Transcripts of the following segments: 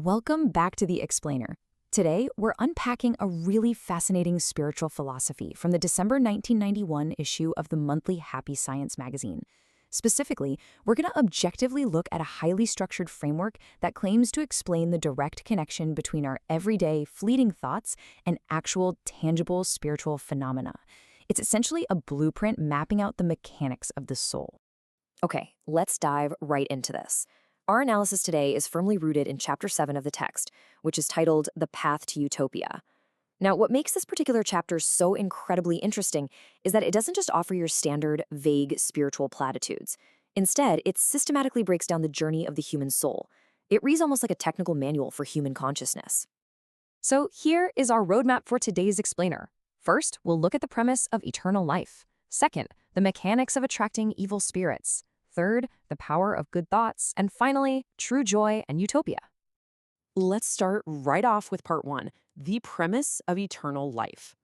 Welcome back to The Explainer. Today, we're unpacking a really fascinating spiritual philosophy from the December 1991 issue of the monthly Happy Science magazine. Specifically, we're going to objectively look at a highly structured framework that claims to explain the direct connection between our everyday, fleeting thoughts and actual, tangible spiritual phenomena. It's essentially a blueprint mapping out the mechanics of the soul. Okay, let's dive right into this. Our analysis today is firmly rooted in Chapter 7 of the text, which is titled The Path to Utopia. Now, what makes this particular chapter so incredibly interesting is that it doesn't just offer your standard, vague spiritual platitudes. Instead, it systematically breaks down the journey of the human soul. It reads almost like a technical manual for human consciousness. So here is our roadmap for today's explainer. First, we'll look at the premise of eternal life. Second, the mechanics of attracting evil spirits. Third, the power of good thoughts. And finally, true joy and utopia. Let's start right off with part 1, the premise of eternal life.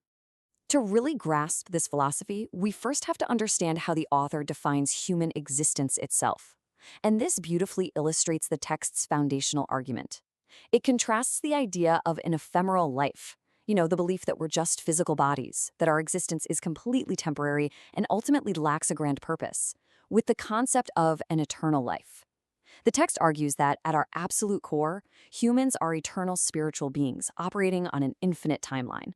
To really grasp this philosophy, we first have to understand how the author defines human existence itself. And this beautifully illustrates the text's foundational argument. It contrasts the idea of an ephemeral life, the belief that we're just physical bodies, that our existence is completely temporary and ultimately lacks a grand purpose, with the concept of an eternal life. The text argues that, at our absolute core, humans are eternal spiritual beings operating on an infinite timeline.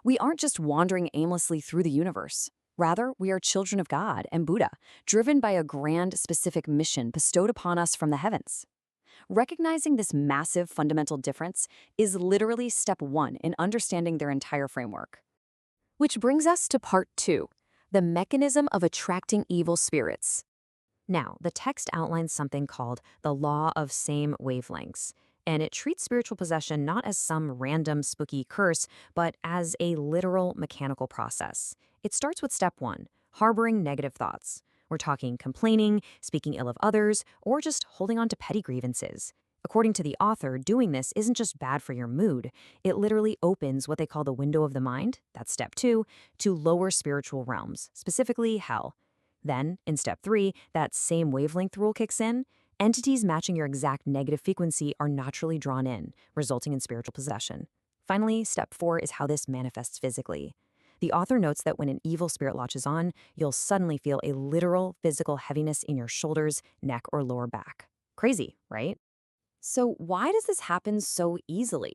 We aren't just wandering aimlessly through the universe. Rather, we are children of God and Buddha, driven by a grand, specific mission bestowed upon us from the heavens. Recognizing this massive fundamental difference is literally step 1 in understanding their entire framework. Which brings us to part 2, the mechanism of attracting evil spirits. Now, the text outlines something called the law of same wavelengths, and it treats spiritual possession not as some random spooky curse, but as a literal mechanical process. It starts with step 1, harboring negative thoughts. We're talking complaining, speaking ill of others, or just holding on to petty grievances. According to the author, doing this isn't just bad for your mood. It literally opens what they call the window of the mind, that's step 2, to lower spiritual realms, specifically hell. Then, in step 3, that same wavelength rule kicks in. Entities matching your exact negative frequency are naturally drawn in, resulting in spiritual possession. Finally, step 4 is how this manifests physically. The author notes that when an evil spirit latches on, you'll suddenly feel a literal physical heaviness in your shoulders, neck, or lower back. Crazy, right? So why does this happen so easily?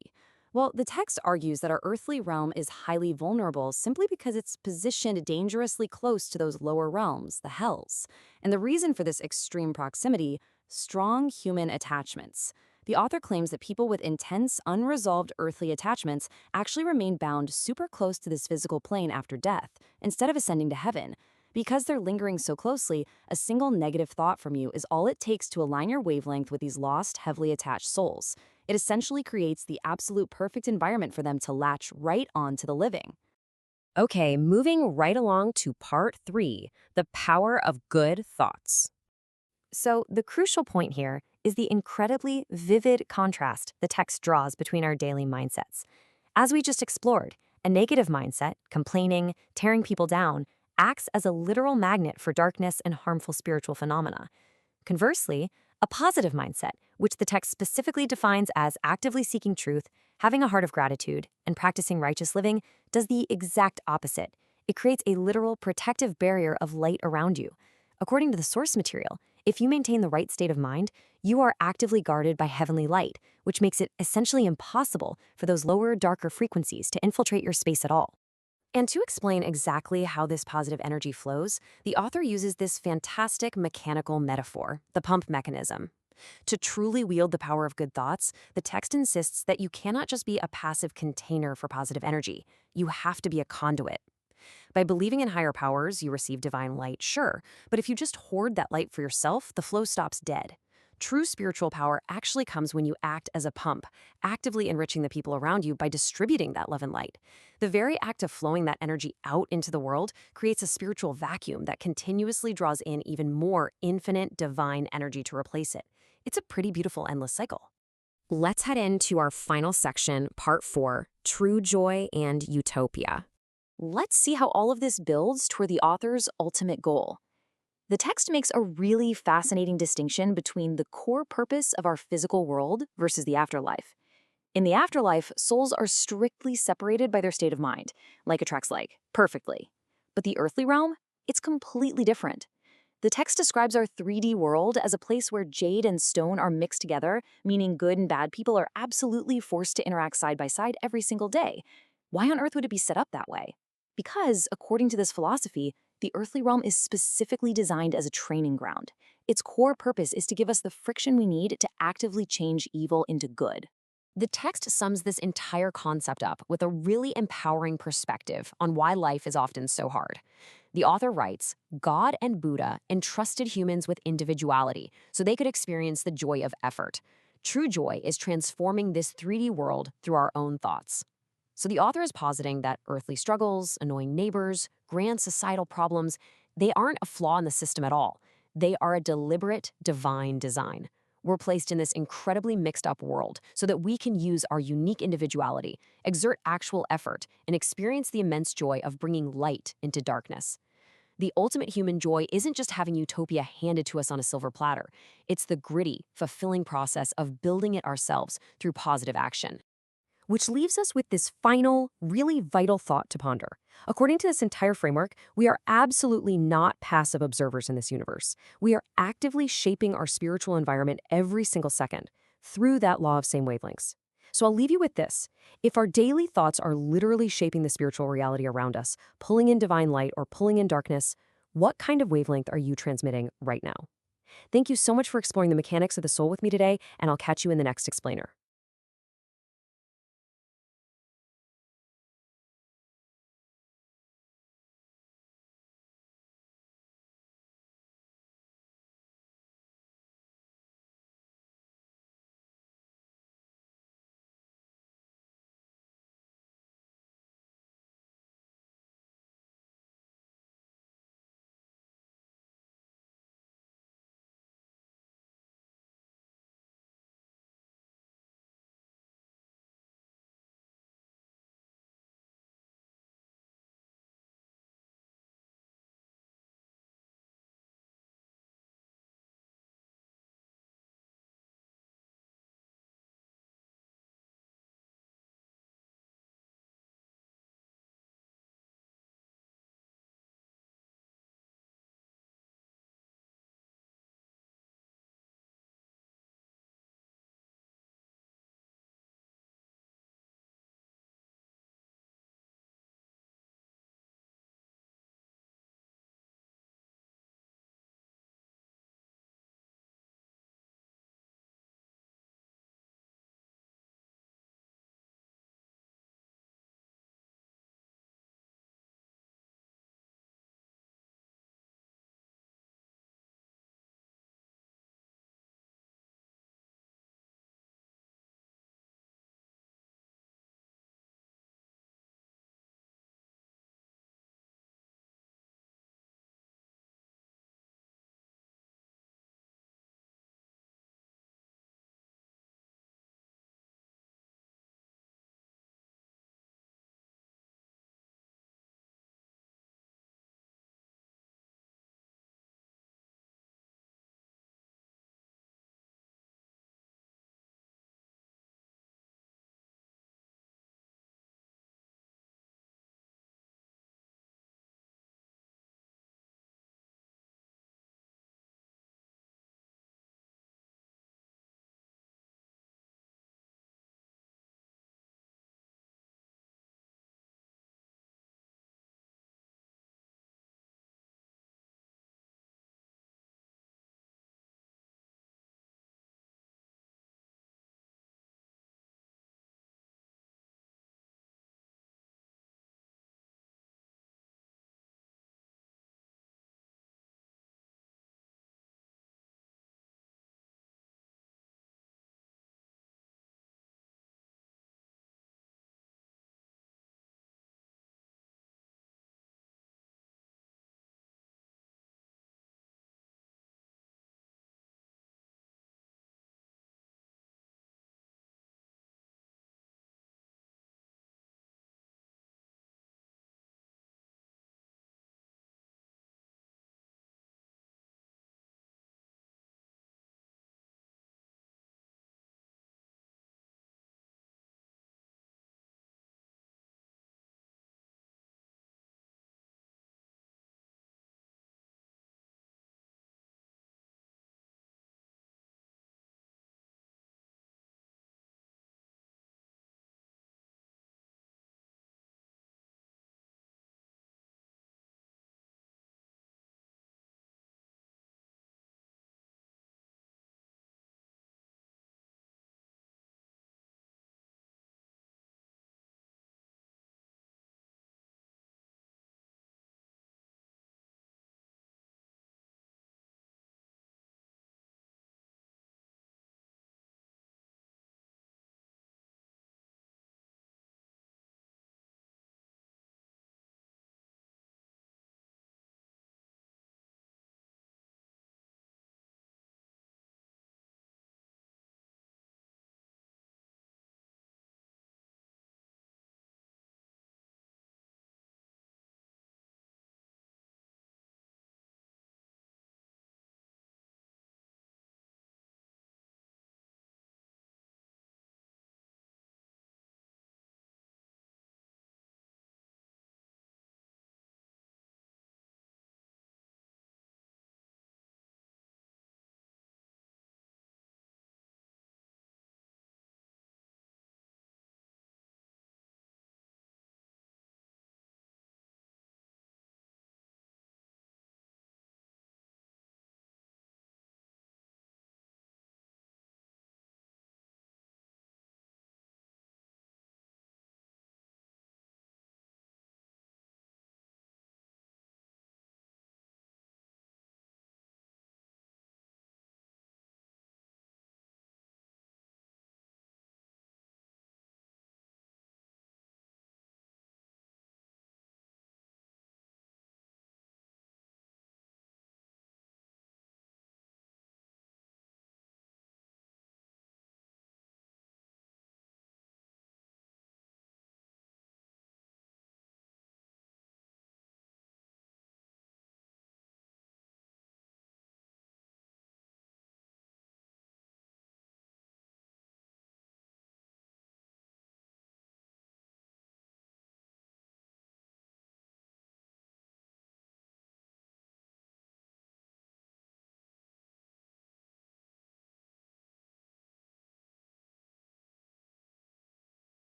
Well, the text argues that our earthly realm is highly vulnerable simply because it's positioned dangerously close to those lower realms, the hells. And the reason for this extreme proximity: strong human attachments. The author claims that people with intense, unresolved earthly attachments actually remain bound super close to this physical plane after death, instead of ascending to heaven. Because they're lingering so closely, a single negative thought from you is all it takes to align your wavelength with these lost, heavily attached souls. It essentially creates the absolute perfect environment for them to latch right on to the living. Okay, moving right along to part 3, the power of good thoughts. So the crucial point here is the incredibly vivid contrast the text draws between our daily mindsets. As we just explored, a negative mindset, complaining, tearing people down, acts as a literal magnet for darkness and harmful spiritual phenomena. Conversely, a positive mindset, which the text specifically defines as actively seeking truth, having a heart of gratitude, and practicing righteous living, does the exact opposite. It creates a literal protective barrier of light around you. According to the source material, if you maintain the right state of mind, you are actively guarded by heavenly light, which makes it essentially impossible for those lower, darker frequencies to infiltrate your space at all. And to explain exactly how this positive energy flows, the author uses this fantastic mechanical metaphor, the pump mechanism. To truly wield the power of good thoughts, the text insists that you cannot just be a passive container for positive energy. You have to be a conduit. By believing in higher powers, you receive divine light, sure, but if you just hoard that light for yourself, the flow stops dead. True spiritual power actually comes when you act as a pump, actively enriching the people around you by distributing that love and light. The very act of flowing that energy out into the world creates a spiritual vacuum that continuously draws in even more infinite divine energy to replace it. It's a pretty beautiful endless cycle. Let's head into our final section, part 4, True Joy and Utopia. Let's see how all of this builds toward the author's ultimate goal. The text makes a really fascinating distinction between the core purpose of our physical world versus the afterlife. In the afterlife, souls are strictly separated by their state of mind, like attracts like, perfectly. But the earthly realm, it's completely different. The text describes our 3D world as a place where jade and stone are mixed together, meaning good and bad people are absolutely forced to interact side by side every single day. Why on earth would it be set up that way? Because, according to this philosophy, the earthly realm is specifically designed as a training ground. Its core purpose is to give us the friction we need to actively change evil into good. The text sums this entire concept up with a really empowering perspective on why life is often so hard. The author writes, God and Buddha entrusted humans with individuality so they could experience the joy of effort. True joy is transforming this 3D world through our own thoughts. So the author is positing that earthly struggles, annoying neighbors, grand societal problems, they aren't a flaw in the system at all. They are a deliberate, divine design. We're placed in this incredibly mixed up world so that we can use our unique individuality, exert actual effort, and experience the immense joy of bringing light into darkness. The ultimate human joy isn't just having utopia handed to us on a silver platter. It's the gritty, fulfilling process of building it ourselves through positive action. Which leaves us with this final, really vital thought to ponder. According to this entire framework, we are absolutely not passive observers in this universe. We are actively shaping our spiritual environment every single second through that law of same wavelengths. So I'll leave you with this. If our daily thoughts are literally shaping the spiritual reality around us, pulling in divine light or pulling in darkness, what kind of wavelength are you transmitting right now? Thank you so much for exploring the mechanics of the soul with me today, and I'll catch you in the next explainer.